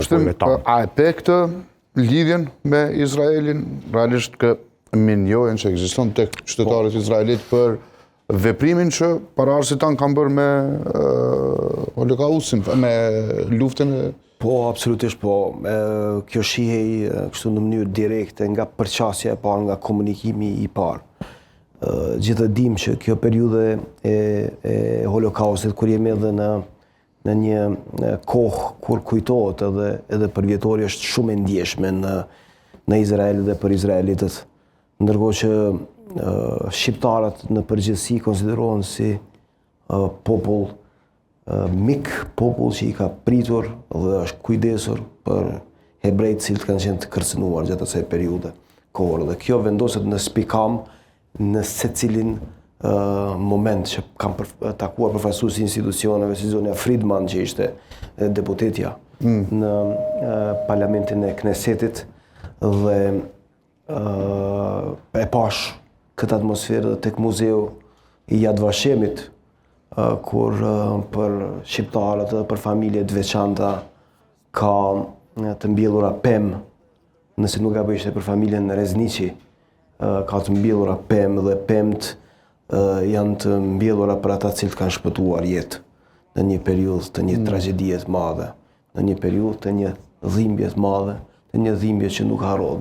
kuptojmë tonë. A e pe këtë lidhjen me Izraelin, realisht kë minjojnë që ekziston tek qytetarët izraelit për veprimin që pararësit tanë kanë bërë me Holokaustin, me luftën e... Po, absolutisht po. Kjo shihej kështu në mënyrë direkte nga përqasja e parë, nga komunikimi i parë. Gjithë e dim që kjo periudhe e Holokaustit, kur jemi edhe në një kohë kur kujtohet edhe për vjetori është shumë e ndjeshme në Izrael dhe për izraelitët. Ndërkohë që shqiptarët në përgjithësi konsiderohen si popull mik, popull që i ka pritur dhe është kujdesur për hebrejt cilët kanë qenë të kërcënuar gjatë asaj periudhe kohore. Dhe kjo vendoset në spikam në secilin moment që kam takuar përfaqësues institucioneve si zonja Friedman që ishte deputetja në parlamentin e Knesetit dhe e pash këtë atmosferë tek muzeu i Yad Vashemit kur për shqiptarët dhe për familje të veçanta ka të mbjellura pemë, nëse nuk apo ishte për familjen Rezniqi, ka të mbjellura pemë dhe pemt janë të mbjellura për ata cilët kanë shpëtuar jetë në një periudhë të një tragjedie të madhe, në një periudhë të një dhimbje të madhe, të një dhimbje që nuk harrohet.